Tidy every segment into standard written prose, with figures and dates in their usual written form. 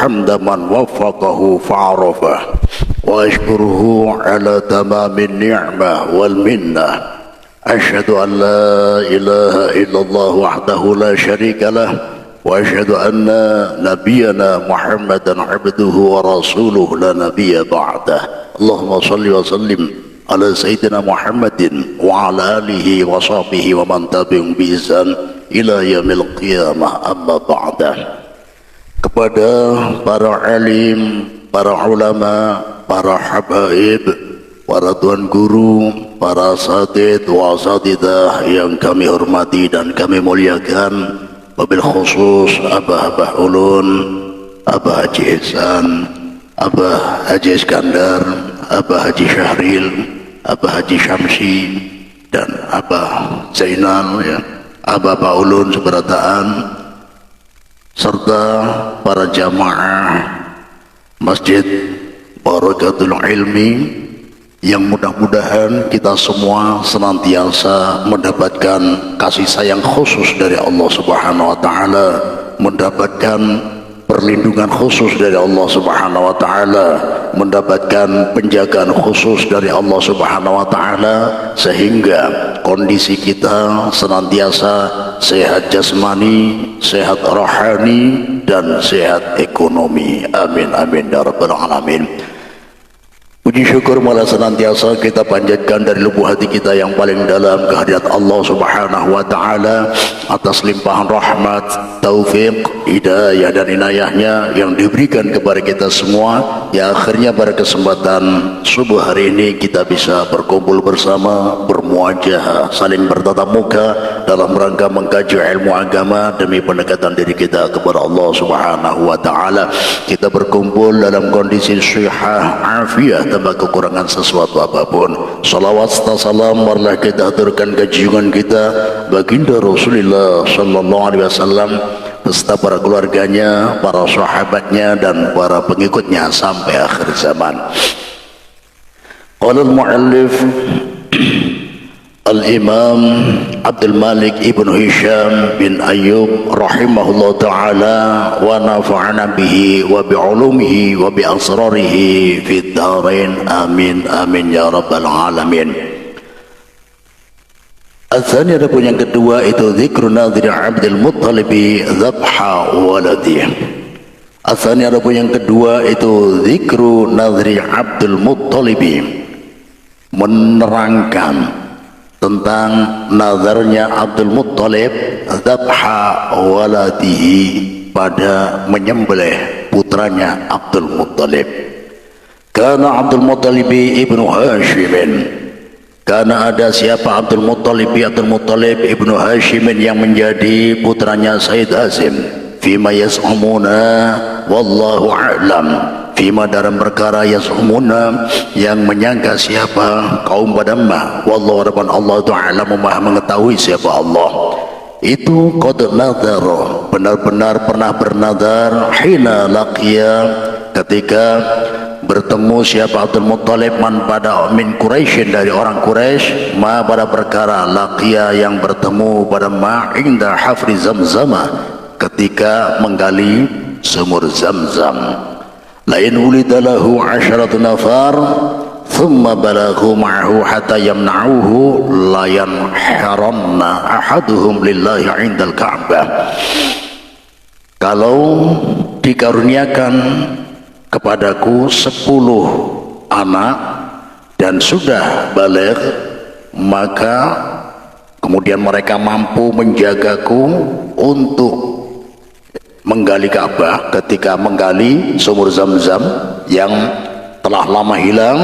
حمد من وفقه فعرفه وأشكره على تمام النعمة والمنة أشهد أن لا إله إلا الله وحده لا شريك له وأشهد أن نبينا محمدا عبده ورسوله لا نبي بعده اللهم صل وسلم على سيدنا محمد وعلى آله وصحبه ومن تبعهم بإحسان إلى يوم القيامة أما بعد. Kepada para alim, para ulama, para habaib, para tuan guru, para asatidz wa asatidzah yang kami hormati dan kami muliakan, wabil khusus Abah Ulun, Abah Haji Ihsan, Abah Haji Iskandar, Abah Haji Syahril, Abah Haji Syamsi, dan Abah Zainal, ya, Abah Pak Ulun seberataan, serta para jamaah Masjid Barakatul Ilmi yang mudah-mudahan kita semua senantiasa mendapatkan kasih sayang khusus dari Allah Subhanahu wa taala, mendapatkan perlindungan khusus dari Allah Subhanahu wa taala, mendapatkan penjagaan khusus dari Allah Subhanahu wa taala, sehingga kondisi kita senantiasa sehat jasmani, sehat rohani, dan sehat ekonomi. Amin amin ya rabbal alamin. Puji syukur malah senantiasa kita panjatkan dari lubuk hati kita yang paling dalam kehadirat Allah Subhanahu wa taala atas limpahan rahmat, taufik, hidayah dan inayahnya yang diberikan kepada kita semua, yang akhirnya pada kesempatan subuh hari ini kita bisa berkumpul bersama, bermuajah, saling bertatap muka dalam rangka mengkaji ilmu agama demi pendekatan diri kita kepada Allah Subhanahu wa taala. Kita berkumpul dalam kondisi sihah, afiat, tanpa kekurangan sesuatu apapun. Salawat serta salam marilah kita aturkan ke junjungan kita baginda Rasulullah sallallahu alaihi wasallam beserta para keluarganya, para sahabatnya, dan para pengikutnya sampai akhir zaman. Qala al-muallif Al-Imam Abdul Malik Ibn Hisham bin Ayyub rahimahullah ta'ala wa nafa'ana bihi wa bi'ulumihi wa bi'asrarihi fid dharain amin amin ya rabbal alamin. Al-thani, adapun yang kedua itu zikru nadhri Abdul Muttalib dhabha waladi. Al-thani, adapun yang kedua itu zikru nadhri Abdul Muttalib, menerangkan tentang nazarnya Abdul Muttalib dhabha waladihi, pada menyembelih putranya Abdul Muttalib. Karena Abdul Muttalib ibnu Hashim, karena ada siapa Abdul Muttalib ibnu Hashim yang menjadi putranya Sayyid Hashim, fima yas'umuna wallahu a'lam, fima dalam perkara yas'umuna yang menyangka siapa kaum Badamah, wallahu rabban Allah ta'ala maha mengetahui siapa Allah itu, qad nadhara benar-benar pernah bernadar, hina laqiya ketika bertemu siapa Abdul Muttalib man pada min Quraisyin dari orang Quraisy, ma pada perkara laqiya yang bertemu pada ma inda hafri Zamzamah ketika menggali sumur Zamzam. Lain ulida lahu 'asharatu nafar thumma balaghu ma'ahu hatta yamna'uhu la yanharanna ahaduhum lillahi 'indal Ka'bah. Kalau dikaruniakan kepadaku 10 anak dan sudah baligh, maka kemudian mereka mampu menjagaku untuk menggali Ka'bah ketika menggali sumur Zamzam yang telah lama hilang,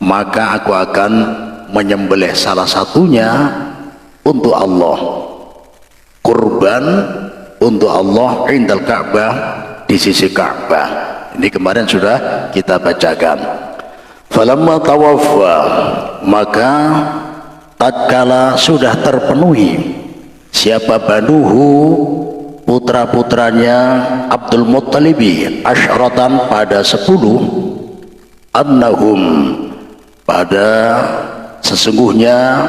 maka aku akan menyembelih salah satunya untuk Allah, kurban untuk Allah indal Ka'bah, di sisi Ka'bah. Ini kemarin sudah kita bacakan. Falamma tawaffa, maka tatkala sudah terpenuhi siapa banuhu putra-putranya Abdul Muttalib asyratan pada 10, annahum pada sesungguhnya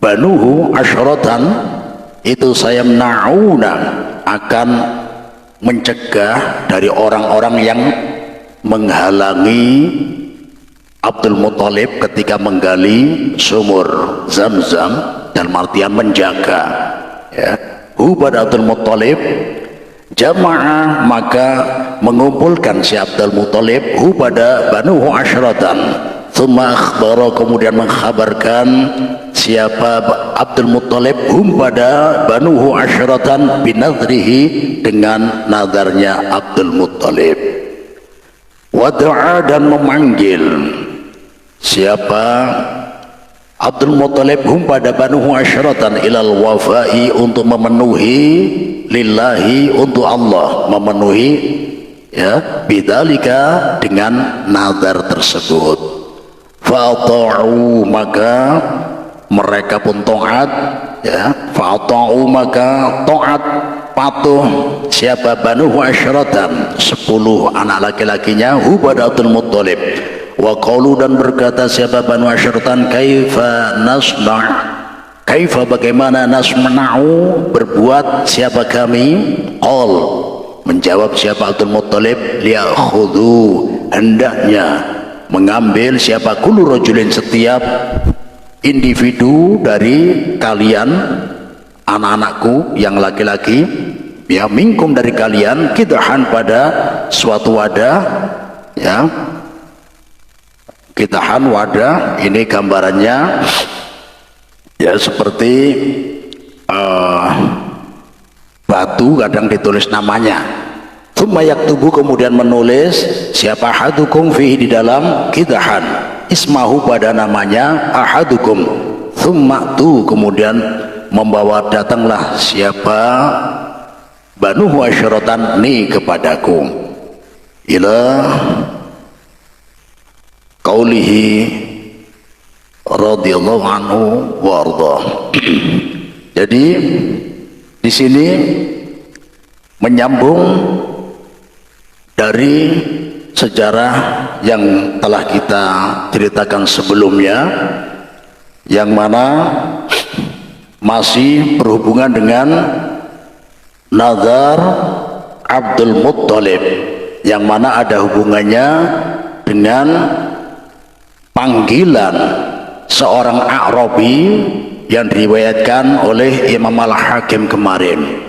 banuhu asyratan itu sayamna'una akan mencegah dari orang-orang yang menghalangi Abdul Muthalib ketika menggali sumur Zam-Zam, dalam artian menjaga, ya. Pada Abdul Muthalib jamaah, maka mengumpulkan si Abdul Muthalib pada Banu Asyratan, thumma akhbara, kemudian mengkhabarkan siapa Abdul Muthalib pada Banu Asyratan binadrihi, dengan nadarnya Abdul Muthalib. Wada'a, dan memanggil siapa Abdul Muthalib pada Banu Asyratan ilal wafai, untuk memenuhi lillahi, untuk Allah, memenuhi, ya, bidzalika, dengan nazar tersebut. Fa'ata'u, maka mereka pun taat, ya. Fa'ata'u, maka taat, patuh siapa Banu Asyratan, 10 anak laki-lakinya pada Abdul Muthalib. Wa qalu, dan berkata siapa Banu Asyratan, kaifa nasna', kaifa, bagaimana, nasma'u, berbuat siapa kami. Qal, menjawab siapa Abdul Muthalib, liyakhudhu, hendaknya mengambil siapa kullu rajulin, setiap individu dari kalian, anak-anakku yang laki-laki, ya, minkum, dari kalian, kidahan, pada suatu wadah, ya. Kitahan, wadah, ini gambarannya, ya, seperti batu, kadang ditulis namanya. Tsumma yaktubu, kemudian menulis siapa ahadukum fihi, di dalam kitahan, ismahu, pada namanya ahadukum. Tsumma tu, kemudian membawa, datanglah siapa Banu Asyratan ni kepadaku, ila qaulihi radhiyallahu anhu wa arda. Jadi di sini menyambung dari sejarah yang telah kita ceritakan sebelumnya, yang mana masih berhubungan dengan nazar Abdul Muthalib, yang mana ada hubungannya dengan panggilan seorang A'rabi yang diriwayatkan oleh Imam Al-Hakim kemarin.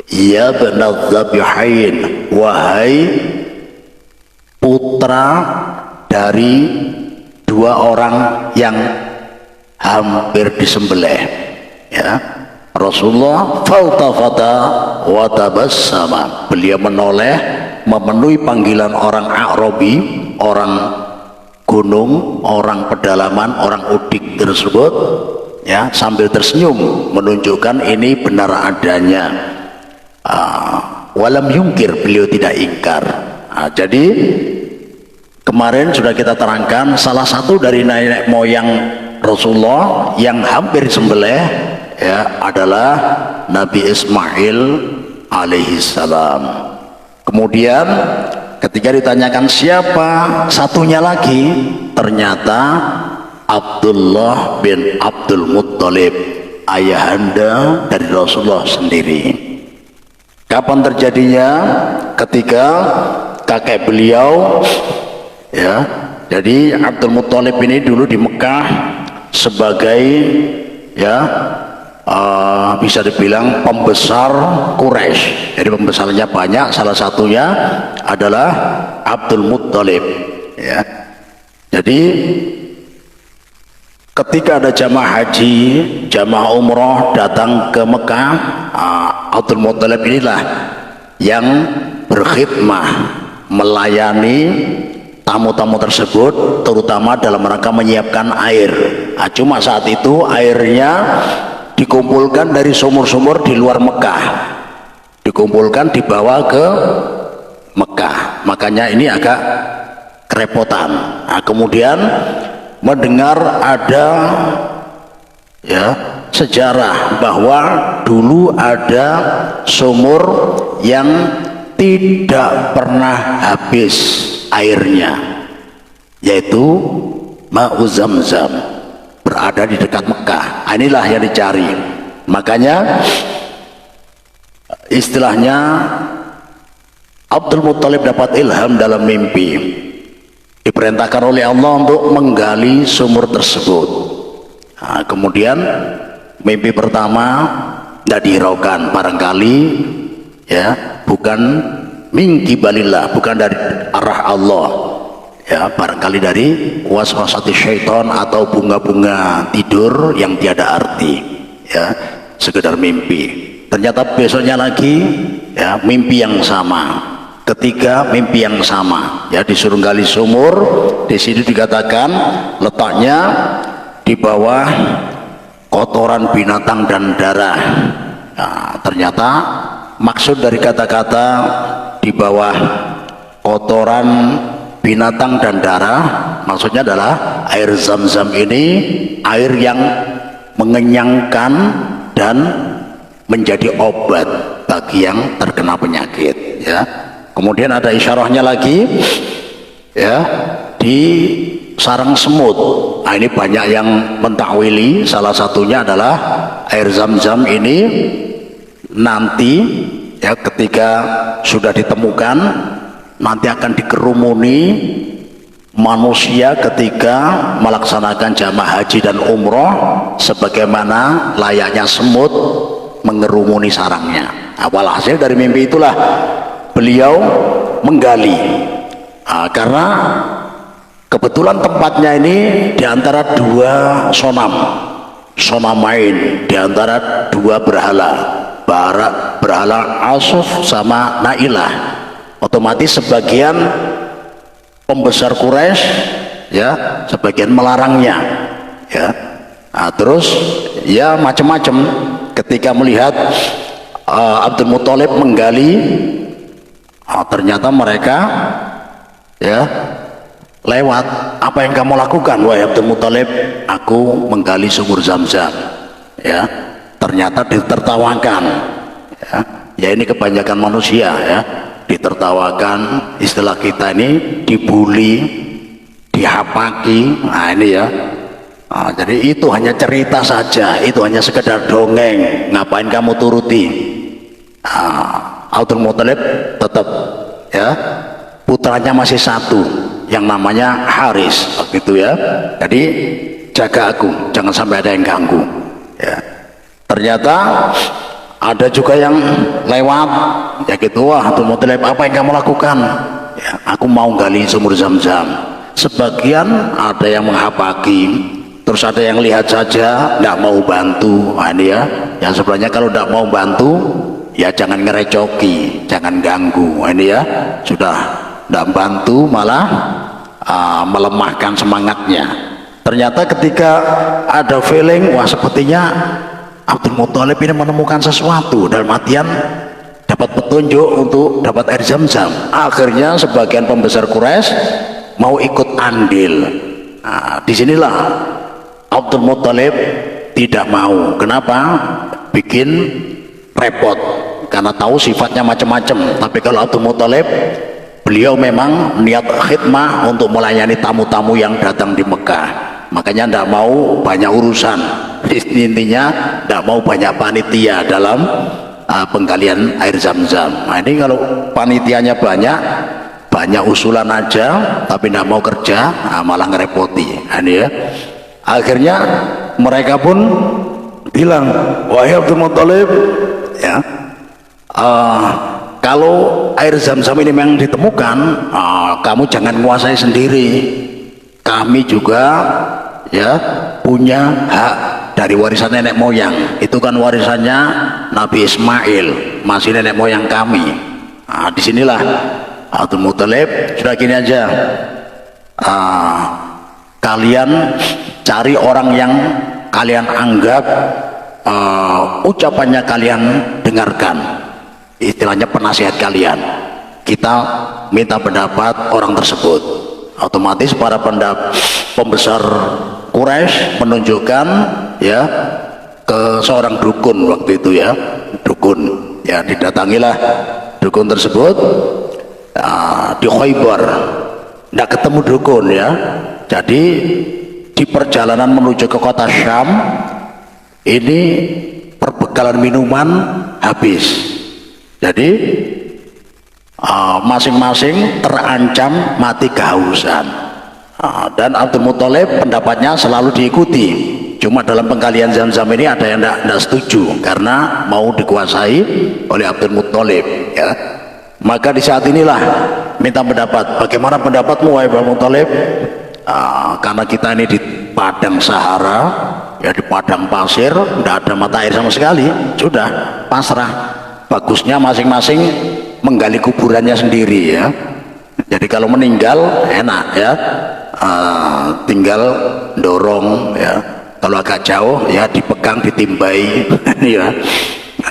Ya benaz zabihain, wahai putra dari 2 orang yang hampir disembelih, ya. Rasulullah faltafata wa tabassama, beliau menoleh memenuhi panggilan orang A'rabi, orang gunung, orang pedalaman, orang udik tersebut, ya, sambil tersenyum menunjukkan ini benar adanya. Walam yungkir, beliau tidak ingkar. Jadi kemarin sudah kita terangkan, salah satu dari nenek moyang Rasulullah yang hampir sembelih, ya, adalah Nabi Ismail alaihissalam. Kemudian ketika ditanyakan siapa satunya lagi, ternyata Abdullah bin Abdul Muthalib, ayahanda dari Rasulullah sendiri. Kapan terjadinya? Ketika kakek beliau, ya, jadi Abdul Muthalib ini dulu di Mekah sebagai, ya, bisa dibilang pembesar Quraisy. Jadi pembesarnya banyak, salah satunya adalah Abdul Muthalib, ya. Jadi ketika ada jamaah haji, jamaah umroh datang ke Mekah, Abdul Muthalib inilah yang berkhidmah, melayani tamu-tamu tersebut, terutama dalam rangka menyiapkan air. Cuma saat itu airnya dikumpulkan dari sumur-sumur di luar Mekah, dikumpulkan dibawa ke Mekah, makanya ini agak kerepotan. Kemudian mendengar ada, ya, sejarah bahwa dulu ada sumur yang tidak pernah habis airnya, yaitu Ma'u Zamzam, berada di dekat Mekah. Inilah yang dicari. Makanya istilahnya Abdul Muttalib dapat ilham dalam mimpi, diperintahkan oleh Allah untuk menggali sumur tersebut. Nah, kemudian mimpi pertama tidak dihiraukan, barangkali ya bukan min qibalillah, bukan dari arah Allah, ya barangkali dari waswasati syaitan atau bunga-bunga tidur yang tiada arti, ya sekedar mimpi. Ternyata besoknya lagi ya mimpi yang sama, ketiga mimpi yang sama, ya disuruh gali sumur. Di sini dikatakan letaknya di bawah kotoran binatang dan darah. Nah, ternyata maksud dari kata-kata di bawah kotoran binatang dan darah, maksudnya adalah air zam-zam ini air yang mengenyangkan dan menjadi obat bagi yang terkena penyakit, ya. Kemudian ada isyarahnya lagi, ya, di sarang semut. Nah, ini banyak yang mentakwili, salah satunya adalah air zam-zam ini nanti ya ketika sudah ditemukan nanti akan dikerumuni manusia ketika melaksanakan jamaah haji dan umroh sebagaimana layaknya semut mengerumuni sarangnya. Awal hasil dari mimpi itulah beliau menggali, karena kebetulan tempatnya ini diantara dua sonamain, diantara dua berhala Asuf sama Nailah. Otomatis sebagian pembesar Quraisy ya sebagian melarangnya, ya. Nah, terus ya macam-macam ketika melihat Abdul Muttalib menggali, ternyata mereka ya lewat. Apa yang kamu lakukan wahai Abdul Muttalib? Aku menggali sumur Zam-Zam, ya. Ternyata ditertawakan, ya ini kebanyakan manusia, ya, ditertawakan. Istilah kita ini dibully, dihapaki. Nah ini ya, jadi itu hanya cerita saja, itu hanya sekedar dongeng, ngapain kamu turuti? Abdul Muttalib tetap, ya, putranya masih satu yang namanya Haris gitu, ya. Jadi jaga aku, jangan sampai ada yang ganggu, ya. Ternyata ada juga yang lewat, ya gitu, wah Abdul Muttalib apa yang kamu lakukan? Ya, aku mau gali sumur Zam-Zam. Sebagian ada yang menghapaki, terus ada yang lihat saja, tidak mau bantu. Nah, ini ya, yang sebelahnya kalau tidak mau bantu, ya jangan ngerecoki, jangan ganggu. Nah, ini ya, sudah tidak bantu malah melemahkan semangatnya. Ternyata ketika ada feeling, wah sepertinya Abdul Muttalib ini menemukan sesuatu, dalam artian dapat petunjuk untuk dapat air Zam-Zam. Akhirnya sebagian pembesar Quraisy mau ikut andil. Nah, disinilah Abdul Muttalib tidak mau. Kenapa? Bikin repot, karena tahu sifatnya macam-macam. Tapi kalau Abdul Muttalib, beliau memang niat khidmah untuk melayani tamu-tamu yang datang di Mekah. Makanya tidak mau banyak urusan. Intinya tidak mau banyak panitia dalam penggalian air Zam-Zam. Nah ini kalau panitianya banyak usulan aja, tapi tidak mau kerja, malah ngerepoti. Nah, ini ya. Akhirnya mereka pun bilang, wahai Abdul Muttalib, ya, kalau air Zam-Zam ini memang ditemukan, kamu jangan menguasai sendiri. Kami juga ya punya hak dari warisan nenek moyang. Itu kan warisannya Nabi Ismail, masih nenek moyang kami. Nah, disinilah Abdul Muttalib, sudah gini aja, kalian cari orang yang kalian anggap ucapannya kalian dengarkan, istilahnya penasihat kalian. Kita minta pendapat orang tersebut. Otomatis para pembesar Quraisy menunjukkan ya ke seorang dukun waktu itu, ya, dukun, ya, didatangilah dukun tersebut di Khaybar. Tidak ketemu dukun, ya. Jadi di perjalanan menuju ke kota Syam ini perbekalan minuman habis. Jadi masing-masing terancam mati kehausan. Dan Abdul Muthalib pendapatnya selalu diikuti. Cuma dalam penggalian Zam-Zam ini ada yang tidak setuju karena mau dikuasai oleh Abdul Muthalib, ya. Maka di saat inilah minta pendapat, bagaimana pendapatmu wahai Abdul Muthalib? Karena kita ini di padang Sahara, ya, di padang pasir, tidak ada mata air sama sekali, sudah pasrah. Bagusnya masing-masing menggali kuburannya sendiri, ya. Jadi kalau meninggal enak, ya, tinggal dorong, ya. Kalau agak jauh, ya dipegang, ditimbai, ya.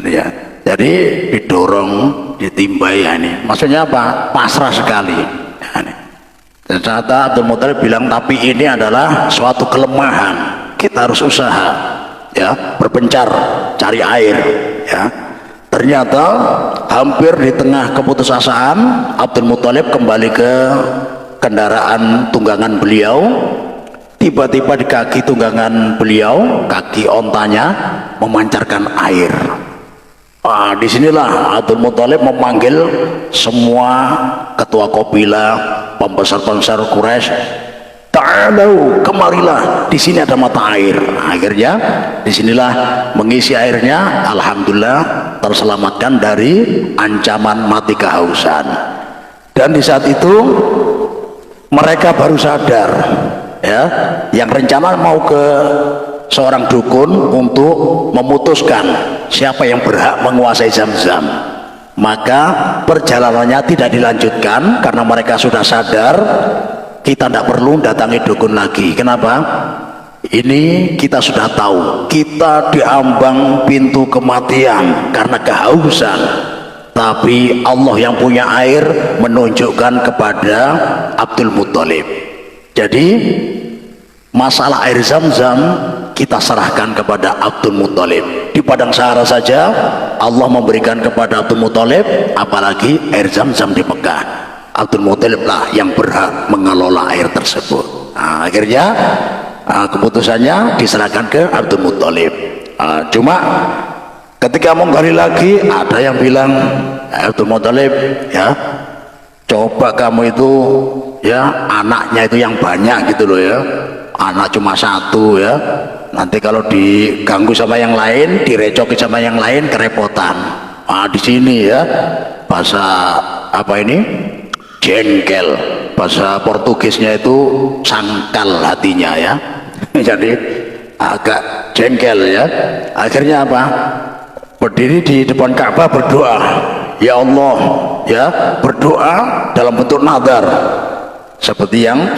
Ya. Jadi didorong, ditimbai, ya, ini. Maksudnya apa? Pasrah sekali. Ya, ini. Dan ternyata Abdul Muthalib bilang, tapi ini adalah suatu kelemahan. Kita harus usaha, ya, berpencar, cari air, ya. Ternyata hampir di tengah keputusasaan, Abdul Muthalib kembali ke kendaraan tunggangan beliau. Tiba-tiba di kaki tunggangan beliau, kaki ontanya memancarkan air. Disinilah Abdul Muthalib memanggil semua ketua kabilah, pembesar-pembesar Quraisy, ta'alau, kemarilah, di sini ada mata air. Akhirnya disinilah mengisi airnya, alhamdulillah terselamatkan dari ancaman mati kehausan. Dan di saat itu mereka baru sadar, ya, yang rencana mau ke seorang dukun untuk memutuskan siapa yang berhak menguasai Zam-Zam. Maka perjalanannya tidak dilanjutkan karena mereka sudah sadar kita tidak perlu datangi dukun lagi. Kenapa? Ini kita sudah tahu, kita diambang pintu kematian karena kehausan. Tapi Allah yang punya air menunjukkan kepada Abdul Muthalib. Jadi masalah air Zam-Zam kita serahkan kepada Abdul Muthalib. Di padang Sahara saja Allah memberikan kepada Abdul Muthalib, apalagi air Zam-Zam di Mekah. Abdul Muthalib lah yang berhak mengelola air tersebut. Akhirnya keputusannya diserahkan ke Abdul Muthalib. Cuma ketika mau gali lagi, ada yang bilang, Abdul Muthalib, ya, coba kamu itu, ya, anaknya itu yang banyak gitu loh, ya. Anak cuma satu, ya. Nanti kalau diganggu sama yang lain, direcoki sama yang lain, kerepotan. Di sini, ya, bahasa apa ini? Jengkel. Bahasa Portugisnya itu sangkal hatinya, ya. Jadi agak jengkel, ya. Akhirnya apa? Berdiri di depan Ka'bah berdoa, ya Allah, ya, berdoa dalam bentuk nadar seperti yang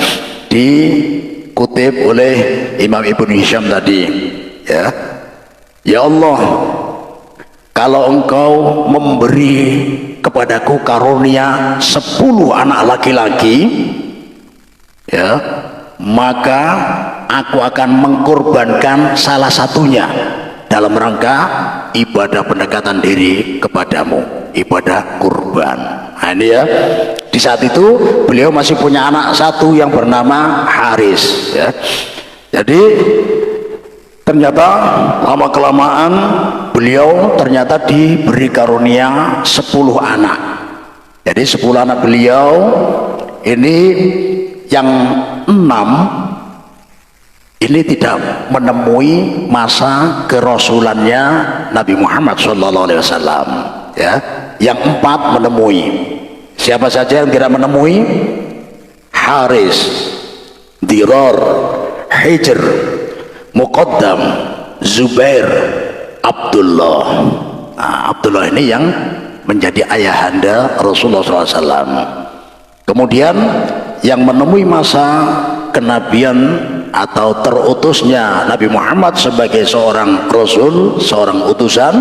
dikutip oleh Imam Ibnu Hisham tadi, ya. Ya Allah, kalau engkau memberi kepadaku karunia 10 anak laki-laki, ya, maka aku akan mengkorbankan salah satunya dalam rangka ibadah pendekatan diri kepadamu, ibadah kurban. Ini, ya, di saat itu beliau masih punya anak satu yang bernama Haris, ya. Jadi ternyata lama kelamaan beliau ternyata diberi karunia 10 anak. Jadi 10 anak beliau ini, yang 6 ini tidak menemui masa kerasulannya Nabi Muhammad SAW, ya. Yang 4 menemui. Siapa saja yang tidak menemui? Haris, Dirar, Hijr, Muqaddam, Zubair, Abdullah. Abdullah ini yang menjadi ayahanda Rasulullah SAW. Kemudian yang menemui masa kenabian atau terutusnya Nabi Muhammad sebagai seorang Rasul, seorang utusan,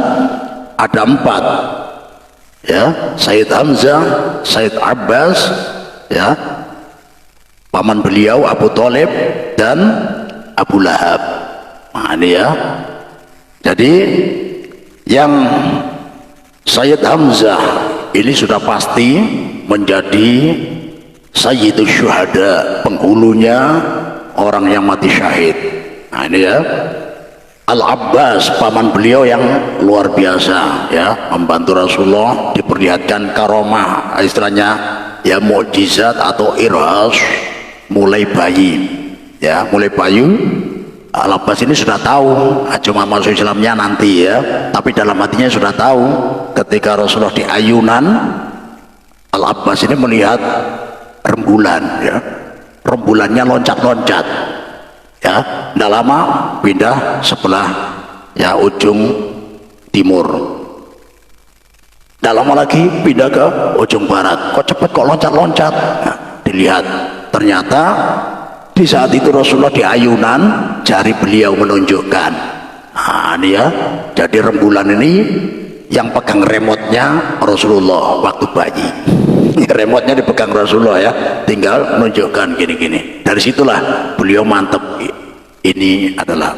ada 4, ya. Sayyid Hamzah, Sayyid Abbas, ya, paman beliau Abu Thalib, dan Abu Lahab. Ini, ya. Jadi yang Sayyid Hamzah ini sudah pasti menjadi Sayyidus Syuhada, penghulunya orang yang mati syahid. Ini, ya. Al-Abbas, paman beliau yang luar biasa, ya, membantu Rasulullah, diperlihatkan karomah, istilahnya ya mukjizat atau irhas mulai bayi, ya, mulai bayi. Al-Abbas ini sudah tahu, cuma masuk Islamnya nanti, ya, tapi dalam hatinya sudah tahu ketika Rasulullah di ayunan. Al-Abbas ini melihat rembulan, ya, rembulannya loncat-loncat, ya, tidak lama pindah sebelah, ya, ujung timur, tidak lama lagi pindah ke ujung barat. Kok cepat, kok loncat-loncat? Nah, dilihat ternyata di saat itu Rasulullah di ayunan, jari beliau menunjukkan. Nah, ini ya, jadi rembulan ini yang pegang remotnya Rasulullah waktu bayi. Remotnya dipegang Rasulullah, ya, tinggal menunjukkan gini-gini. Dari situlah beliau mantep, ini adalah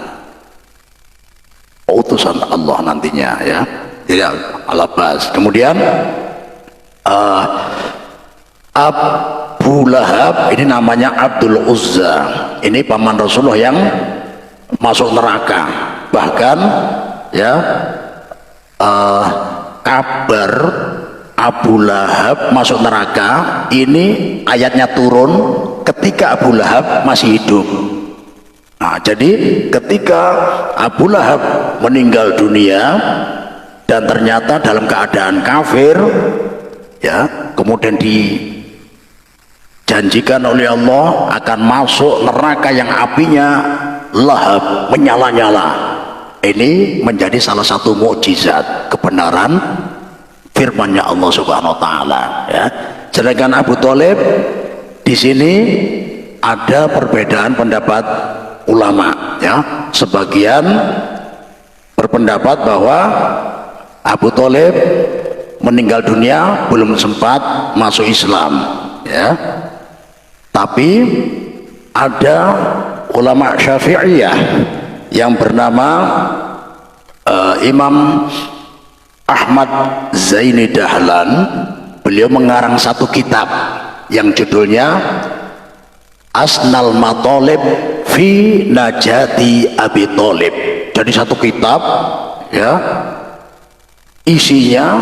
utusan Allah nantinya, ya, tidak Al-Abbas. Kemudian Abu Lahab ini namanya Abdul Uzza, ini paman Rasulullah yang masuk neraka. Bahkan, ya, kabar Abu Lahab masuk neraka ini ayatnya turun ketika Abu Lahab masih hidup. Nah, jadi ketika Abu Lahab meninggal dunia dan ternyata dalam keadaan kafir, ya, kemudian dijanjikan oleh Allah akan masuk neraka yang apinya lahab, menyala-nyala. Ini menjadi salah satu mukjizat kebenaran firman-Nya Allah Subhanahu wa taala, ya. Sedangkan Abu Thalib di sini ada perbedaan pendapat ulama, ya. Sebagian berpendapat bahwa Abu Thalib meninggal dunia belum sempat masuk Islam, ya. Tapi ada ulama Syafi'iyah yang bernama Imam Ahmad Zaini Dahlan. Beliau mengarang satu kitab yang judulnya Asnal Matolib fi Najati Abi Thalib. Jadi satu kitab, ya, isinya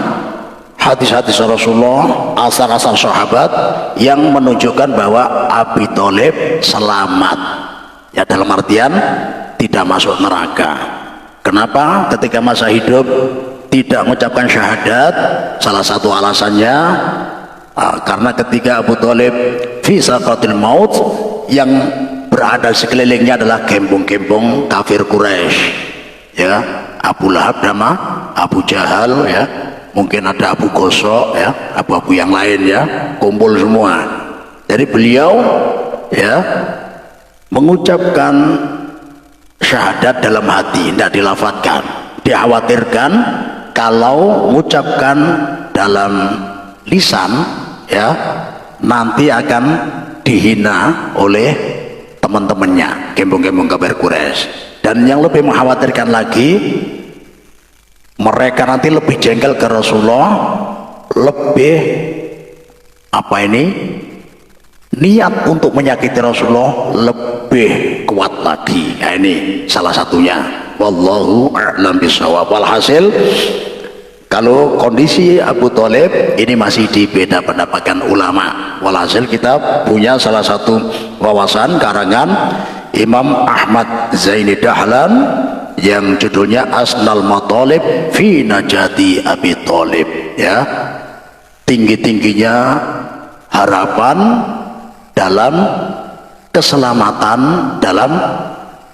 hadis-hadis Rasulullah, asar-asar sahabat yang menunjukkan bahwa Abi Thalib selamat, ya, dalam artian tidak masuk neraka. Kenapa ketika masa hidup tidak mengucapkan syahadat? Salah satu alasannya karena ketika Abu Thalib fi sakratil maut, yang berada sekelilingnya adalah gembong-gembong kafir Quraisy, ya, Abu Lahab sama Abu Jahal, ya, mungkin ada Abu Gosok, ya, abu-abu yang lain, ya, kumpul semua. Jadi beliau, ya, mengucapkan syahadat dalam hati, tidak dilafadzkan. Dikhawatirkan kalau mengucapkan dalam lisan, ya, nanti akan dihina oleh teman-temannya, gembong-gembong kafir Quraisy. Dan yang lebih mengkhawatirkan lagi, mereka nanti lebih jengkel ke Rasulullah, lebih niat untuk menyakiti Rasulullah lebih kuat lagi. Nah, ini salah satunya. Wallahu a'lam bishawab. Walhasil, kalau kondisi Abu Thalib ini masih dibeda pendapatkan ulama. Walhasil kita punya salah satu wawasan karangan Imam Ahmad Zaini Dahlan yang judulnya Asnal Matolib fi Najati Abi Thalib, ya, tinggi-tingginya harapan dalam keselamatan, dalam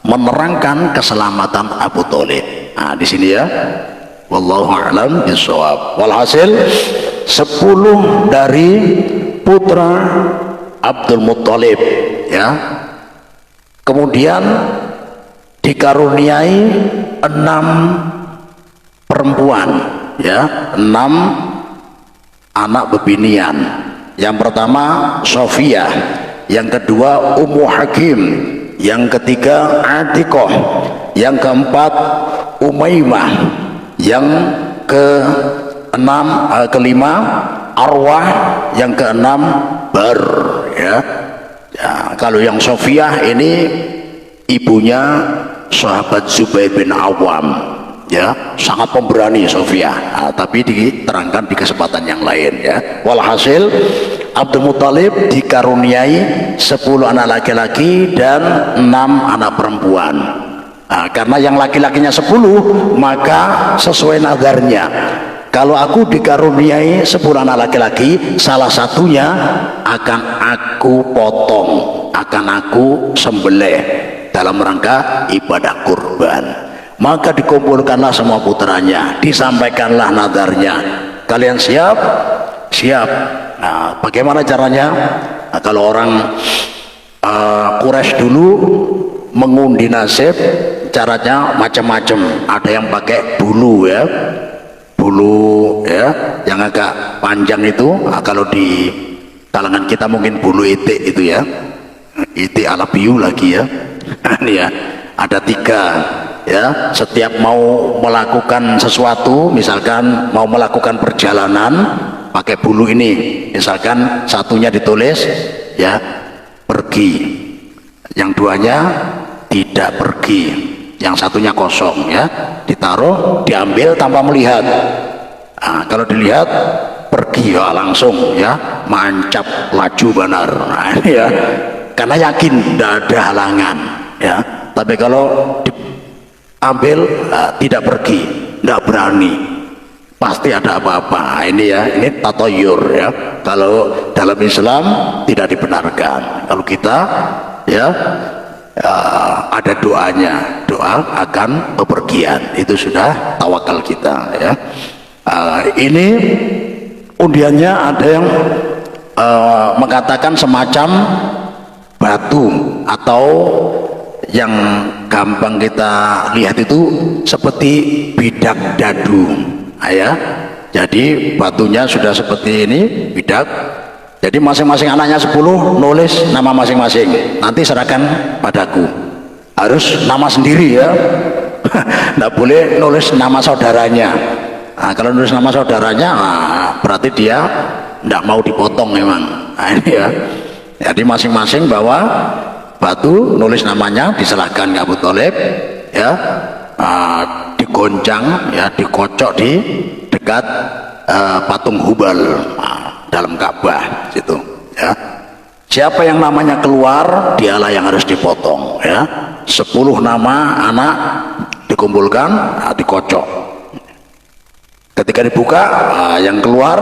menerangkan keselamatan Abu Thalib. Nah, di sini, ya, wallahu a'lam bishawab. Walhasil 10 dari putra Abdul Muthalib, ya, kemudian dikaruniai 6 perempuan, ya, 6 anak bebinian. Yang pertama Sofia, yang kedua Ummu Hakim, yang ketiga Atiqah, yang keempat Umaymah, yang kelima Arwah, yang keenam Bar, ya. Ya, kalau yang Sofia ini ibunya sahabat Zubair bin Awam, ya, sangat pemberani Sofia. Tapi diterangkan di kesempatan yang lain, ya. Walhasil Abdul Muthalib dikaruniai 10 anak laki-laki dan 6 anak perempuan. Karena yang laki-lakinya 10, maka sesuai nadarnya, kalau aku dikaruniai 10 anak laki-laki, salah satunya akan aku potong, akan aku sembelih dalam rangka ibadah kurban. Maka dikumpulkanlah semua putranya, disampaikanlah nadarnya. Kalian siap? Siap. Nah, bagaimana caranya? Nah, kalau orang Quraisy dulu mengundi nasib, caranya macam-macam. Ada yang pakai bulu, ya, bulu, ya, yang agak panjang itu. Kalau di kalangan kita mungkin bulu itik itu, ya, itik ala biu lagi, ya. Ini, ya, ada 3, ya. Setiap mau melakukan sesuatu, misalkan mau melakukan perjalanan, pakai bulu ini. Misalkan satunya ditulis, ya, pergi, yang 2-nya tidak pergi, yang satunya kosong, ya, ditaruh, diambil tanpa melihat. Kalau dilihat pergi, ya, langsung, ya, mancap laju benar. Ini, ya, karena yakin tidak ada halangan, ya. Tapi kalau diambil, tidak pergi, tidak berani, pasti ada apa-apa. Ini, ya, ini tatoyur, ya. Kalau dalam Islam tidak dibenarkan. Kalau kita, ya, ada doanya, doa akan bepergian, itu sudah tawakal kita, ya. Ini undiannya ada yang mengatakan semacam batu, atau yang gampang kita lihat itu seperti bidak dadu, ya. Jadi batunya sudah seperti ini, bidak. Jadi masing-masing anaknya 10 nulis nama masing-masing, nanti serahkan padaku. Harus nama sendiri, ya. Tidak boleh nulis nama saudaranya. Kalau nulis nama saudaranya, berarti dia tidak mau dipotong memang. Ini, ya. Jadi masing-masing bawa batu, nulis namanya, diserahkan ke Abu Thalib, ya. Digoncang, ya, dikocok di dekat patung Hubal, dalam Ka'bah situ, ya. Siapa yang namanya keluar, dialah yang harus dipotong, ya. 10 nama anak dikumpulkan, dikocok. Ketika dibuka, yang keluar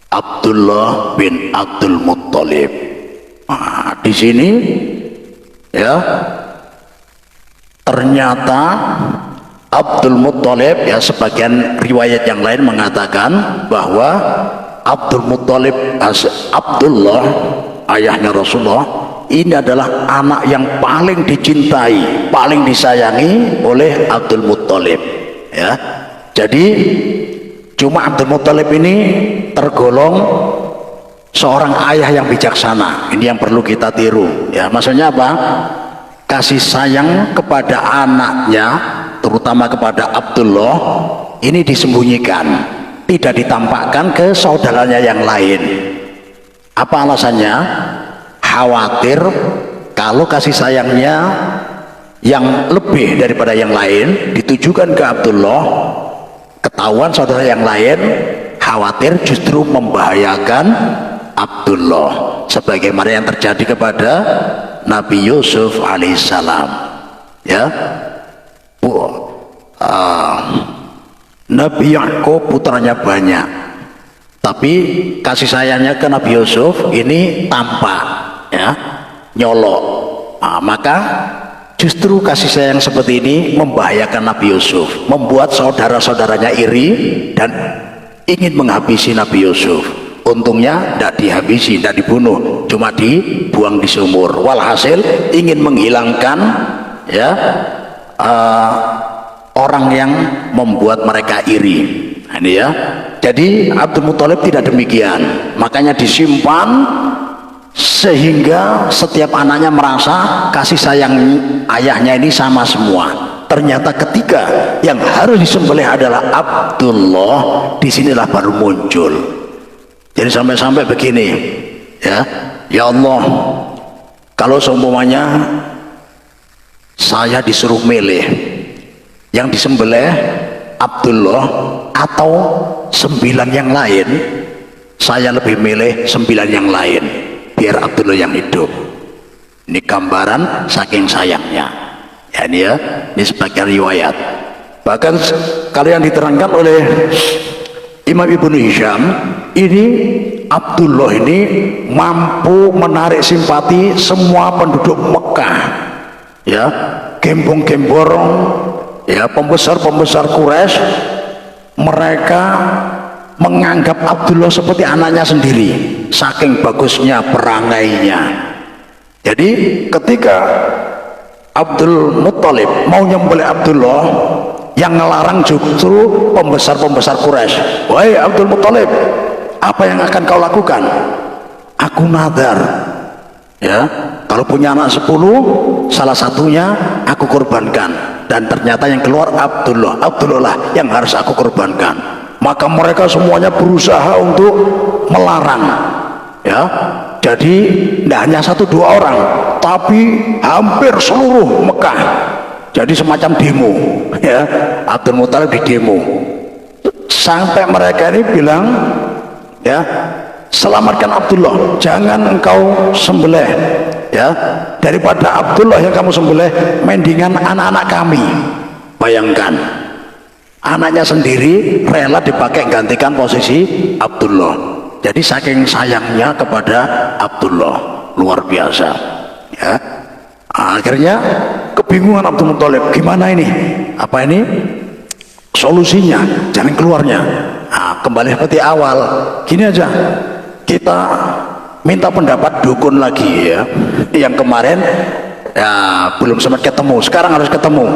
Abdullah bin Abdul Muthalib. Di sini, ya, ternyata Abdul Muthalib, ya, sebagian riwayat yang lain mengatakan bahwa Abdul Muthalib, Abdullah, ayahnya Rasulullah, ini adalah anak yang paling dicintai, paling disayangi oleh Abdul Muthalib, ya. Jadi cuma Abdul Muthalib ini tergolong seorang ayah yang bijaksana. Ini yang perlu kita tiru, ya. Maksudnya apa? Kasih sayang kepada anaknya, terutama kepada Abdullah, ini disembunyikan, tidak ditampakkan ke saudaranya yang lain. Apa alasannya? Khawatir kalau kasih sayangnya yang lebih daripada yang lain ditujukan ke Abdullah, ketahuan saudara yang lain, khawatir justru membahayakan Abdullah, sebagaimana yang terjadi kepada Nabi Yusuf alaihissalam, ya. Nabi Yakub putranya banyak, tapi kasih sayangnya ke Nabi Yusuf ini tampak, ya, nyolok. Maka justru kasih sayang seperti ini membahayakan Nabi Yusuf, membuat saudara-saudaranya iri dan ingin menghabisi Nabi Yusuf. Untungnya tidak dihabisi, tidak dibunuh, cuma dibuang di sumur. Walhasil ingin menghilangkan, ya, orang yang membuat mereka iri. Ini, ya. Jadi Abdul Muthalib tidak demikian, makanya disimpan sehingga setiap anaknya merasa kasih sayang ayahnya ini sama semua. Ternyata ketika yang harus disembelih adalah Abdullah, disinilah baru muncul. Jadi sampai-sampai begini, ya, ya Allah, kalau seumpamanya saya disuruh milih yang disembelih Abdullah atau 9 yang lain. Saya lebih milih 9 yang lain, biar Abdullah yang hidup. Ini gambaran saking sayangnya ya, ini sebagai riwayat. Bahkan kalau yang diterangkan oleh Imam Ibnu Hisham, ini Abdullah ini mampu menarik simpati semua penduduk Mekah, ya, gembong-gemborong, ya, pembesar-pembesar Quraisy. Mereka menganggap Abdullah seperti anaknya sendiri, saking bagusnya perangainya. Jadi ketika Abdul Muttalib mau nyembelih Abdullah, yang ngelarang justru pembesar-pembesar Quraisy. Wahai Abdul Muttalib, apa yang akan kau lakukan? Aku nadar, ya, kalau punya anak 10, salah satunya aku korbankan. Dan ternyata yang keluar Abdullah lah yang harus aku korbankan. Maka mereka semuanya berusaha untuk melarang, ya. Jadi tidak hanya 1-2 orang, tapi hampir seluruh Mekah. Jadi semacam demo, ya. Abdul Muttalib di demo sampai mereka ini bilang, ya, selamatkan Abdullah, jangan engkau sembelih, ya, daripada Abdullah yang kamu sembelih, mendingan anak-anak kami. Bayangkan, anaknya sendiri rela dipakai gantikan posisi Abdullah. Jadi saking sayangnya kepada Abdullah, luar biasa, ya. Akhirnya kebingungan Abdul Muttalib, gimana ini? Apa ini solusinya, jalan keluarnya? Kembali seperti awal, gini aja, kita minta pendapat dukun lagi, ya. Yang kemarin ya belum sempat ketemu, sekarang harus ketemu.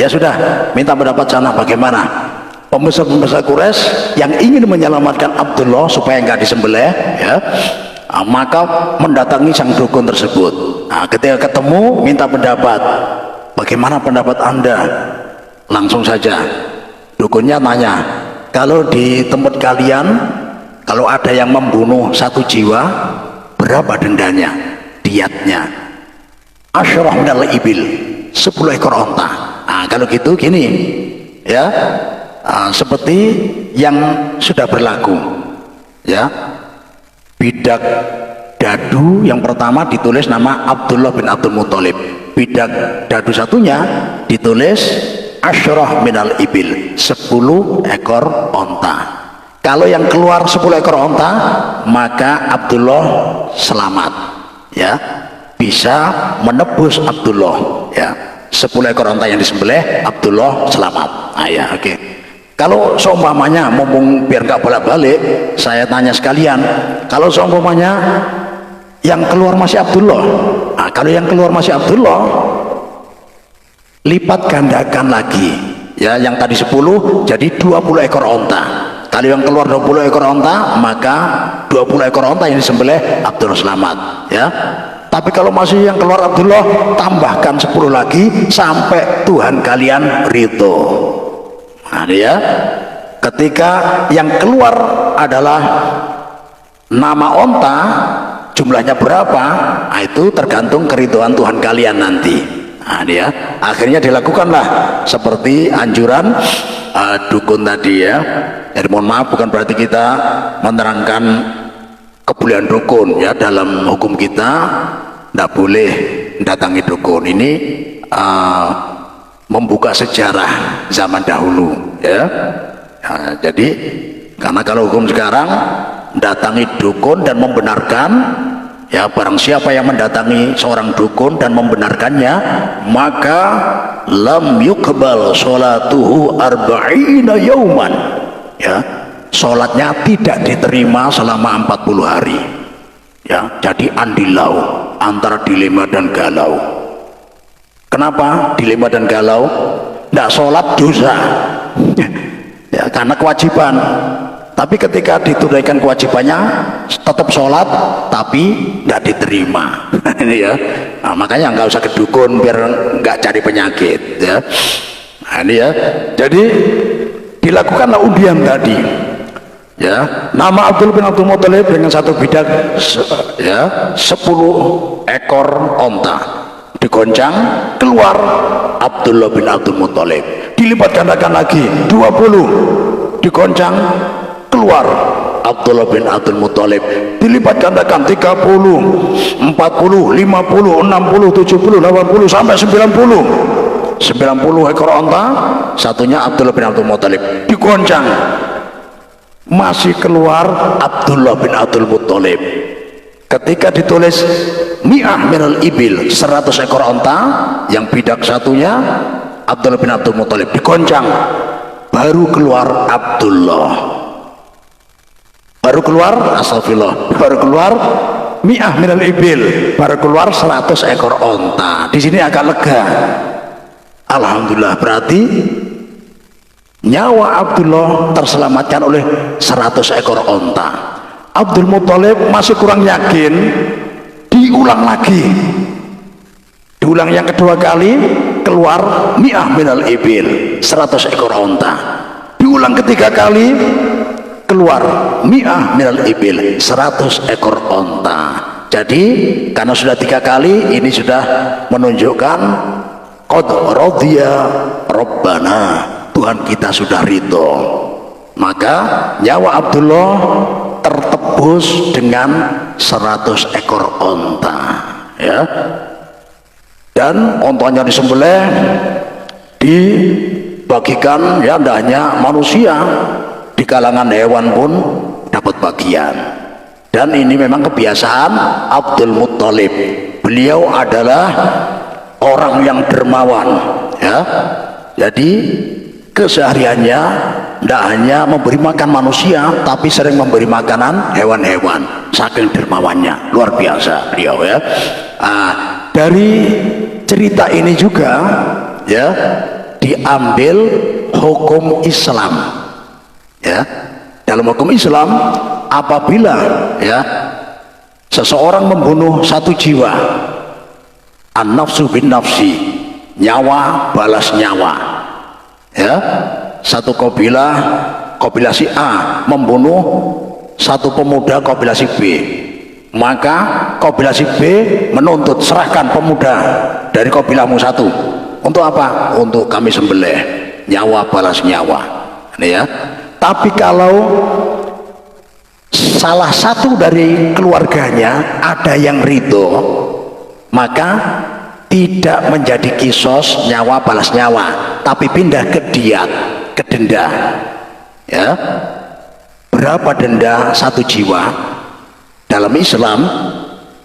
Ya sudah, minta pendapat sana, bagaimana? Pembesar-pembesar Quraisy yang ingin menyelamatkan Abdullah supaya nggak disembelih, ya, maka mendatangi sang dukun tersebut. Ketika ketemu, minta pendapat, bagaimana pendapat Anda? Langsung saja dukunnya tanya, kalau di tempat kalian, kalau ada yang membunuh 1 jiwa, berapa dendanya, diatnya? Asyrah minal ibil, 10 ekor onta. Kalau gitu gini, ya, seperti yang sudah berlaku, ya. Bidak dadu yang pertama ditulis nama Abdullah bin Abdul Muttalib, bidak dadu satunya ditulis Asyrah minal ibil, 10 ekor onta. Kalau yang keluar 10 ekor onta, maka Abdullah selamat, ya, bisa menebus Abdullah, ya. 10 ekor onta yang disembelih, Abdullah selamat. Ya, oke. Kalau seumpamanya, mumpung biar nggak bolak-balik, saya tanya sekalian, kalau seumpamanya yang keluar masih Abdullah, kalau yang keluar masih Abdullah, lipat gandakan lagi, ya, yang tadi 10 jadi 20 ekor onta. Kalau yang keluar 20 ekor onta, maka 20 ekor onta yang disembelih Abdullah selamat, ya. Tapi kalau masih yang keluar Abdullah, tambahkan 10 lagi sampai Tuhan kalian ridho. Ya, ketika yang keluar adalah nama onta, jumlahnya berapa, itu tergantung keridhaan Tuhan kalian nanti. Ya, akhirnya dilakukanlah seperti anjuran dukun tadi, ya. Jadi mohon maaf, bukan berarti kita menerangkan kebolehan dukun, ya. Dalam hukum kita tidak boleh mendatangi dukun. Ini membuka sejarah zaman dahulu, ya. Jadi karena kalau hukum sekarang datangi dukun dan membenarkan, ya, barang siapa yang mendatangi seorang dukun dan membenarkannya, maka lam yuqbal sholatuhu arba'ina yauman, ya, sholatnya tidak diterima selama 40 hari, ya. Jadi andilau, antara dilema dan galau. Kenapa dilema dan galau? Tidak sholat dosa, ya, karena kewajiban. Tapi ketika ditunaikan kewajibannya, tetap sholat, tapi tidak diterima. Ini, ya. Makanya nggak usah ke dukun biar nggak cari penyakit, ya. Ini, ya. Jadi dilakukanlah undian tadi, ya. Nama Abdul bin Abdul Muttalib dengan 1 bidak, ya, 10 ekor onta Digoncang, keluar Abdullah bin Abdul Muthalib. Dilipat gandakan lagi 20. Digoncang, keluar Abdullah bin Abdul Muthalib. Dilipat gandakan 30, 40, 50, 60, 70, 80 sampai 90 ekor onta, satunya Abdullah bin Abdul Muthalib. Digoncang, masih keluar Abdullah bin Abdul Muthalib. Ketika ditulis mi'ah minal ibil, 100 ekor onta, yang bidak satunya Abdullah bin Abdul Muthalib. Digoncang, baru keluar Abdullah, baru keluar astagfirullah, baru keluar mi'ah minal ibil, baru keluar 100 ekor onta. Di sini agak lega, alhamdulillah. Berarti nyawa Abdullah terselamatkan oleh 100 ekor onta. Abdul Muthalib masih kurang yakin, diulang lagi, diulang yang kedua kali, keluar mi'ah minal ibil, 100 ekor onta. Diulang ketiga kali, keluar mi'ah minal ibil, 100 ekor onta. Jadi karena sudah 3 kali, ini sudah menunjukkan qad radhiya rabbana, Tuhan kita sudah ridho. Maka nyawa Abdullah tertebus dengan 100 ekor onta, ya. Dan ontanya disembelih, dibagikan, ya, tidak hanya manusia, di kalangan hewan pun dapat bagian. Dan ini memang kebiasaan Abdul Muthalib. Beliau adalah orang yang dermawan, ya. Jadi kesehariannya tidak hanya memberi makan manusia, tapi sering memberi makanan hewan-hewan. Saking dermawannya, luar biasa beliau, ya. Dari cerita ini juga, ya, diambil hukum Islam, ya. Dalam hukum Islam, apabila, ya, seseorang membunuh satu jiwa, an-nafsu bin nafsi, nyawa balas nyawa, ya. Satu kabilah si A membunuh satu pemuda kabilah si B, maka kabilah si B menuntut, serahkan pemuda dari kabilahmu satu. Untuk apa? Untuk kami sembelih, nyawa balas nyawa, ini, ya. Tapi kalau salah satu dari keluarganya ada yang ridho, maka tidak menjadi kisos nyawa balas nyawa, tapi pindah ke diyat, ke denda, ya. Berapa denda satu jiwa? Dalam Islam,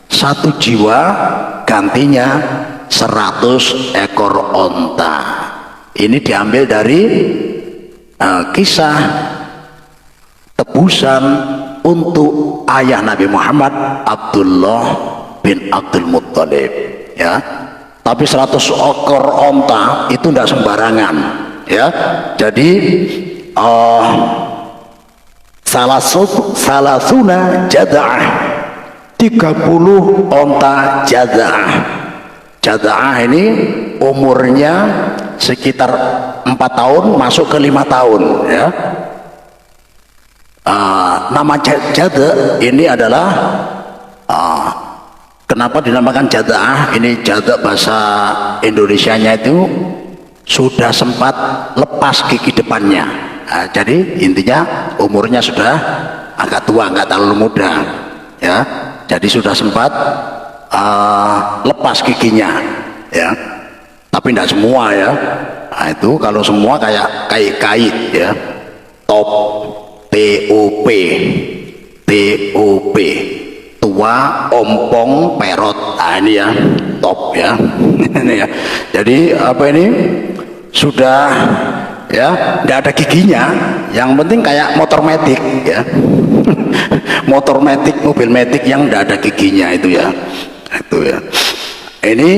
satu jiwa gantinya 100 ekor onta. Ini diambil dari kisah tebusan untuk ayah Nabi Muhammad, Abdullah bin Abdul Muthalib, ya. Tapi 100 ekor onta itu tidak sembarangan, ya. Jadi salasuna jada'ah, 30 onta jada'ah. Jada'ah ini umurnya sekitar 4 tahun masuk ke 5 tahun, ya. Nama jada ini adalah kenapa dinamakan jada'ah? Ini jada bahasa Indonesianya itu sudah sempat lepas gigi depannya. Jadi intinya umurnya sudah agak tua, nggak terlalu muda, ya. Jadi sudah sempat lepas giginya, ya. Tapi tidak semua, ya. Nah, itu kalau semua kayak kait, ya. Top, TOP, TOP, tua, ompong, perot. Nah, ini, ya, top, ya. Ini, ya. Jadi apa ini sudah, ya, tidak ada giginya. Yang penting kayak motor metik, ya. Motor metik, mobil metik yang tidak ada giginya itu, ya. Itu, ya. Ini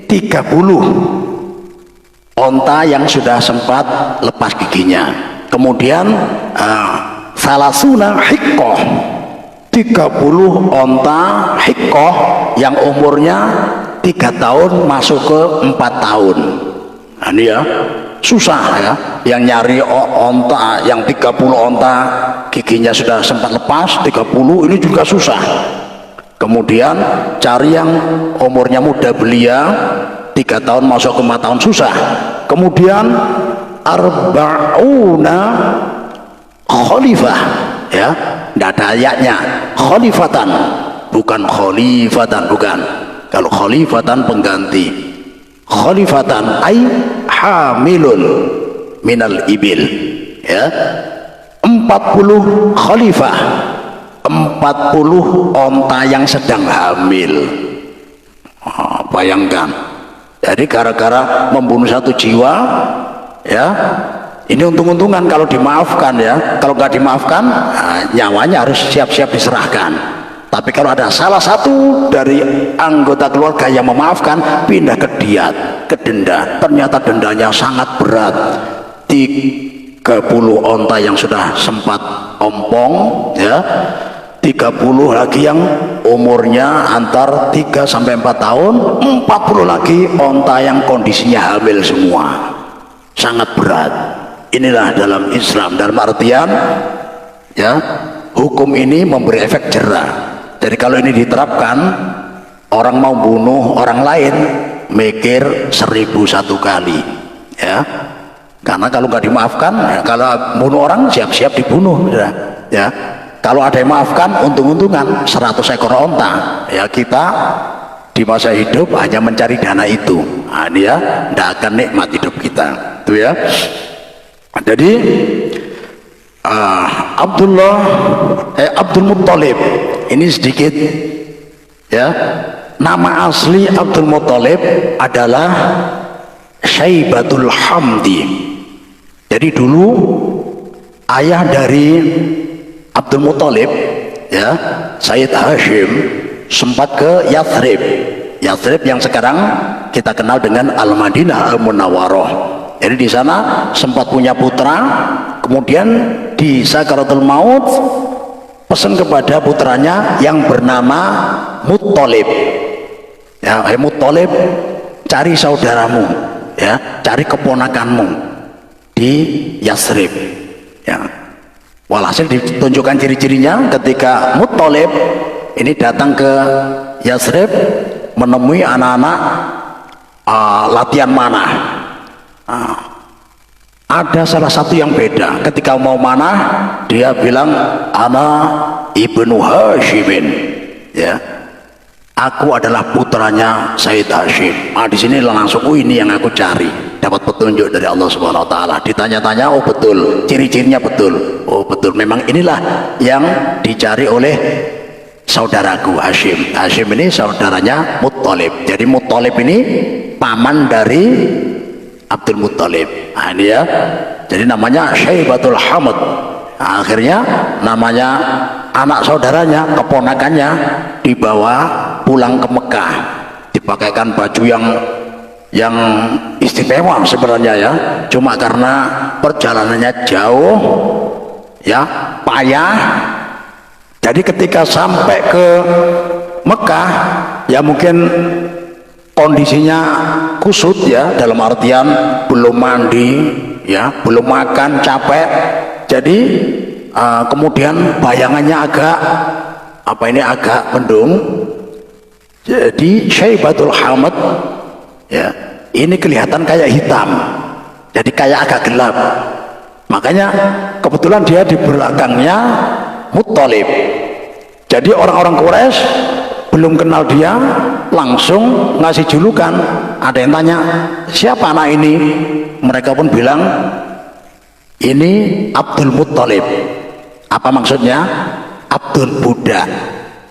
30 onta yang sudah sempat lepas giginya. Kemudian salasuna hiqqah, 30 onta hiqqah yang umurnya 3 tahun masuk ke 4 tahun. Nah, ini, ya, susah, ya. Yang nyari onta yang 30 onta giginya sudah sempat lepas, 30 ini juga susah. Kemudian cari yang umurnya muda belia, 3 tahun masuk ke 5 tahun susah. Kemudian arba'una khalifah, ya, tidak ada ayatnya. Khalifatan, bukan khalifatan, bukan. Kalau khalifatan pengganti, khalifatan ay hamilun minal ibil, ya, 40 khalifah, 40 onta yang sedang hamil. Bayangkan, jadi gara-gara membunuh satu jiwa, ya, ini untung-untungan kalau dimaafkan, ya. Kalau nggak dimaafkan, nyawanya harus siap-siap diserahkan. Tapi kalau ada salah satu dari anggota keluarga yang memaafkan, pindah ke diat, ke denda. Ternyata dendanya sangat berat, 30 onta yang sudah sempat ompong, ya, 30 lagi yang umurnya antar 3 sampai 4 tahun, 40 lagi onta yang kondisinya hamil semua. Sangat berat. Inilah dalam Islam, dalam artian, ya, hukum ini memberi efek jera. Jadi kalau ini diterapkan, orang mau bunuh orang lain mikir 1001 kali, ya. Karena kalau nggak dimaafkan, ya, kalau bunuh orang siap-siap dibunuh, ya. Kalau ada yang maafkan, untung-untungan 100 ekor onta, ya. Kita di masa hidup hanya mencari dana itu, ini, ya, tidak akan nikmat hidup kita, itu, ya. Jadi Abdul Muttalib ini sedikit, ya, nama asli Abdul Muttalib adalah Syaibatul Hamdi. Jadi dulu ayah dari Abdul Muttalib, ya, Sayyid Hashim, sempat ke Yathrib. Yathrib yang sekarang kita kenal dengan Al-Madinah Al-Munawwarah. Jadi di sana sempat punya putra, kemudian di sakaratul maut pesan kepada putranya yang bernama Muttalib, ya, Muttalib, cari saudaramu, ya, cari keponakanmu di Yathrib, ya. Walhasil ditunjukkan ciri-cirinya ketika Muttalib ini datang ke Yathrib menemui anak-anak latihan manah. Ada salah satu yang beda. Ketika mau manah, dia bilang, ana ibnu Hashimin, ya, aku adalah putranya Sayyid Hashim. Di sini langsung, ini yang aku cari. Dapat petunjuk dari Allah Subhanahu Wa Taala. Ditanya-tanya, oh betul, ciri-cirinya betul. Oh betul, memang inilah yang dicari oleh saudaraku Hashim. Hashim ini saudaranya Muttalib. Jadi Muttalib ini paman dari Abdul Muttalib. Ini, ya. Jadi namanya Syaibatul Hamd. Akhirnya namanya anak saudaranya, keponakannya, dibawa pulang ke Mekah, dipakaikan baju yang istimewa sebenarnya, ya. Cuma karena perjalanannya jauh, ya, payah. Jadi ketika sampai ke Mekah, ya mungkin kondisinya kusut, ya, dalam artian belum mandi, ya, belum makan, capek. Jadi kemudian bayangannya agak mendung. Jadi Syaibatul Hamd, ya, ini kelihatan kayak hitam, jadi kayak agak gelap. Makanya kebetulan dia di belakangnya Muttalib. Jadi orang-orang Quraisy belum kenal dia, langsung ngasih julukan. Ada yang tanya, siapa anak ini? Mereka pun bilang, ini Abdul Muttalib. Apa maksudnya? Abdul, budak,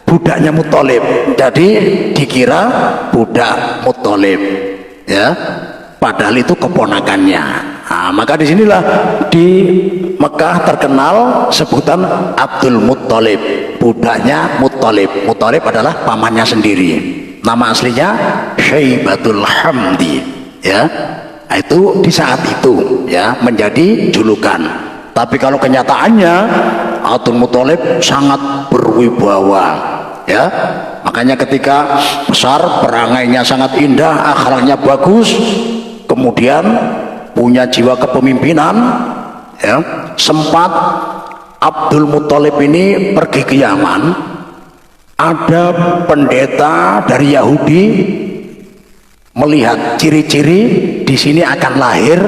budaknya Muttalib. Jadi dikira budak Muttalib, ya, padahal itu keponakannya. Maka disinilah di Mekah terkenal sebutan Abdul Muttalib, budaknya Muttalib. Muttalib adalah pamannya sendiri. Nama aslinya Syaibatul Hamdi, ya. Itu di saat itu, ya, menjadi julukan. Tapi kalau kenyataannya Abdul Muttalib sangat berwibawa, ya. Makanya ketika besar, perangainya sangat indah, akhlaknya bagus, kemudian punya jiwa kepemimpinan, ya. Sempat Abdul Muttalib ini pergi ke Yaman, ada pendeta dari Yahudi melihat ciri-ciri di sini akan lahir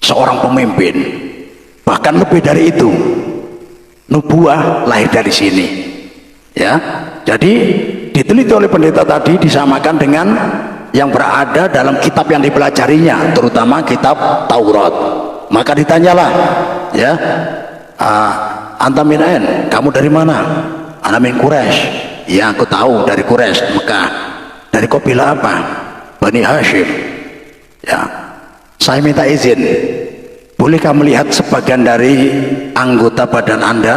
seorang pemimpin, bahkan lebih dari itu, nubuah lahir dari sini, ya. Jadi diteliti oleh pendeta tadi disamakan dengan yang berada dalam kitab yang dipelajarinya, terutama kitab Taurat. Maka ditanyalah, ya, anta min ain, kamu dari mana? Ana min Quraisy. Ya, aku tahu dari Quraisy, Mekah. Dari kabilah apa? Bani Hashim. Ya, saya minta izin, bolehkah melihat sebagian dari anggota badan anda?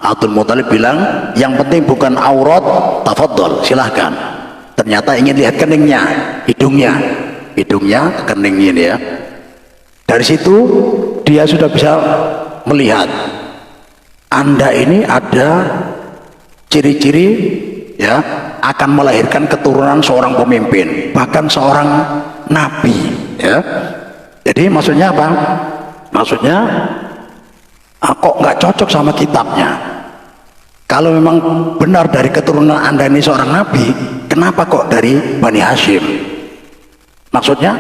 Abdul Muthalib bilang, yang penting bukan aurat, tafadhol, silahkan. Ternyata ingin lihat keningnya, hidungnya, kening ini, ya. Dari situ dia sudah bisa melihat, anda ini ada ciri-ciri, ya, akan melahirkan keturunan seorang pemimpin, bahkan seorang nabi, ya. Jadi maksudnya apa? Maksudnya kok nggak cocok sama kitabnya. Kalau memang benar dari keturunan anda ini seorang nabi, kenapa kok dari Bani Hashim? Maksudnya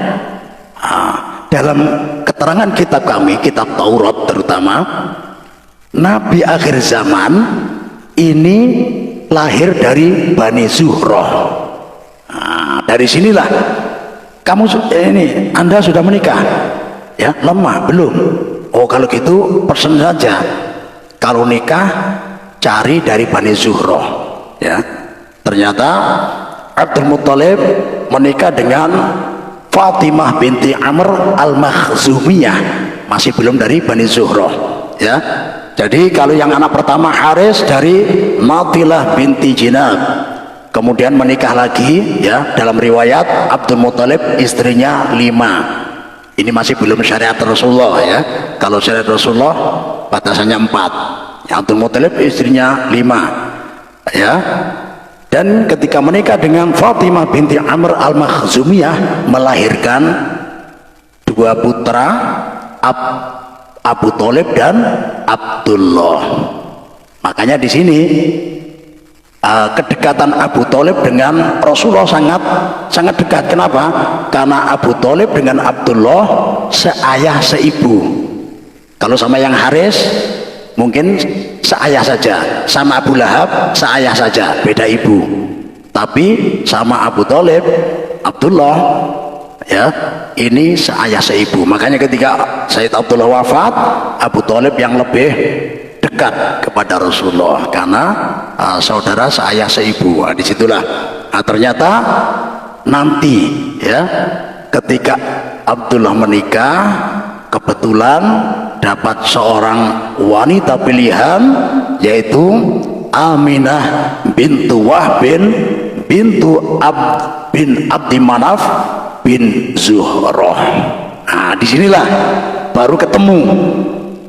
dalam keterangan kitab kami, kitab Taurat terutama, nabi akhir zaman ini lahir dari Bani Zuhrah. Dari sinilah kamu ini, anda sudah menikah, ya, lemah belum? Oh, kalau gitu pesen saja, kalau nikah cari dari Bani Zuhrah, ya. Ternyata Abdul Muthalib menikah dengan Fatimah binti Amr al-Makhzumiyah, masih belum dari Bani Zuhrah, ya. Jadi kalau yang anak pertama Haris dari Matilah binti Jinab, kemudian menikah lagi, ya, dalam riwayat Abdul Muthalib istrinya 5. Ini masih belum syariat Rasulullah, ya. Kalau syariat Rasulullah batasannya 4. Abdul Muthalib istrinya 5, ya. Dan ketika menikah dengan Fatimah binti Amr al-Makhzumiyah, melahirkan 2 putra, Abu Thalib dan Abdullah. Makanya di sini kedekatan Abu Thalib dengan Rasulullah sangat dekat. Kenapa? Karena Abu Thalib dengan Abdullah seayah seibu. Kalau sama yang Haris mungkin seayah saja, sama Abu Lahab seayah saja, beda ibu. Tapi sama Abu Thalib, Abdullah, ya, ini seayah seibu. Makanya ketika Sayyid Abdullah wafat, Abu Thalib yang lebih dekat kepada Rasulullah karena saudara seayah seibu. Disitulah ternyata nanti, ya, ketika Abdullah menikah, kebetulan dapat seorang wanita pilihan, yaitu Aminah bintu Wahb bintu bin Abdi Manaf bin Zuhrah. Disinilah baru ketemu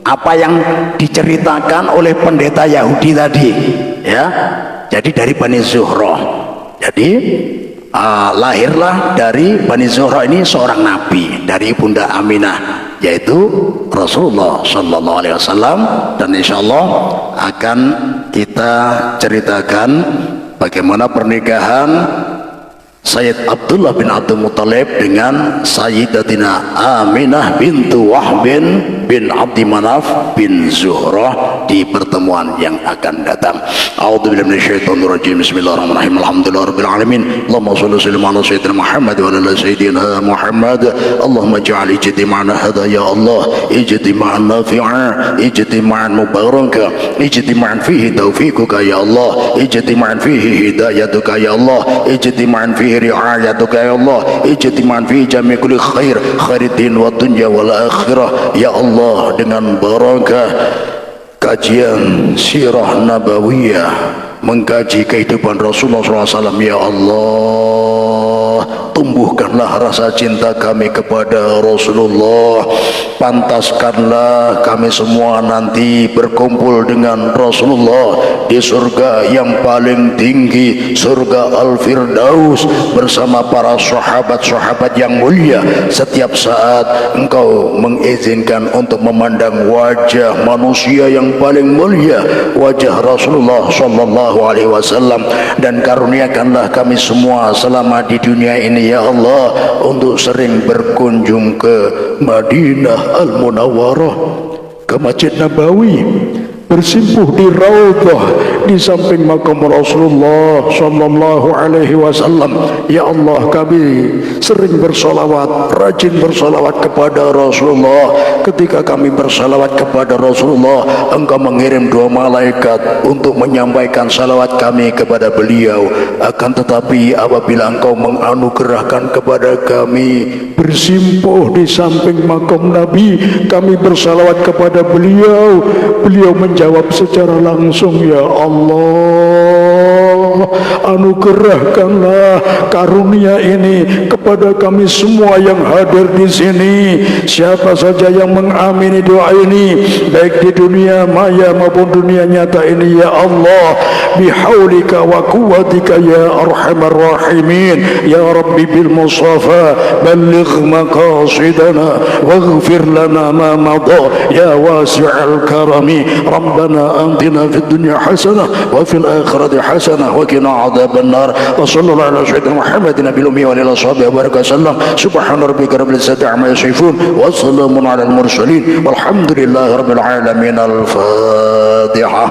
apa yang diceritakan oleh pendeta Yahudi tadi, ya. Jadi dari Bani Zuhrah. Jadi lahirlah dari Bani Zuhrah ini seorang nabi dari ibunda Aminah, yaitu Rasulullah Shallallahu Alaihi Wasallam. Dan insya Allah akan kita ceritakan bagaimana pernikahan Sayyid Abdullah bin Abdul Muthalib dengan Sayyidatina Aminah bintu Wahb bin Abdi Manaf bin Zuhrah di pertemuan yang akan datang. A'udzubillahi minasyaitonirrajim. Bismillahirrahmanirrahim. Alhamdulillahirabbil alamin. Allahumma shalli wa sallim ala sayyidina Muhammad wa ala sayyidina Muhammad. Allahumma ij'al ijtima'ana hadha ya Allah ijtima'an nafi'a, ijtima'an mubaraka, ijtima'an fihi taufiquka ya Allah, ijtima'an fihi hidayatuka ya Allah, ijtima'an fihi ri'ayatuka ya Allah, ijtima'an fihi jami' kulli khair, khairuddin wa dunya wal akhirah ya Allah. Dengan barakah kajian sirah nabawiyah, mengkaji kehidupan Rasulullah SAW, ya Allah, tumbuhkanlah rasa cinta kami kepada Rasulullah, pantaskanlah kami semua nanti berkumpul dengan Rasulullah di surga yang paling tinggi, surga Al-Firdaus, bersama para sahabat-sahabat yang mulia. Setiap saat engkau mengizinkan untuk memandang wajah manusia yang paling mulia, wajah Rasulullah sallallahu alaihi wasallam, dan karuniakanlah kami semua selama di dunia ini ya Allah untuk sering berkunjung ke Madinah Al-Munawwarah, ke Masjid Nabawi, bersimpuh di Raudhah di samping makam Rasulullah sallallahu alaihi wasallam. Ya Allah, kami sering bersolawat, rajin bersolawat kepada Rasulullah. Ketika kami bersolawat kepada Rasulullah, Engkau mengirim 2 malaikat untuk menyampaikan salawat kami kepada beliau. Akan tetapi apabila Engkau menganugerahkan kepada kami bersimpuh di samping makam Nabi, kami bersalawat kepada beliau, beliau menjawab secara langsung, ya Allah, anugerahkanlah karunia ini kepada kami semua yang hadir di sini. Siapa saja yang mengamini doa ini, baik di dunia maya maupun dunia nyata ini, ya Allah, bihaulika wa quwwatika ya arhamar rahimin, ya Rabbi bil Mustafa balligh maqasidana waghfir lana ma madha ya wasi'al karami. Rabbana atina fid dunya hasanah wa fil akhirati hasanah wa qina adzaban nar. Wa sallallahu ala sayyidina Muhammadin nabiyil ummi wa ala sahbihi wa baraka sallam. Subhana rabbika rabbil izzati amma yasifun wa salamun ala al mursalin walhamdulillahi rabbil alamin. Al-Fatihah.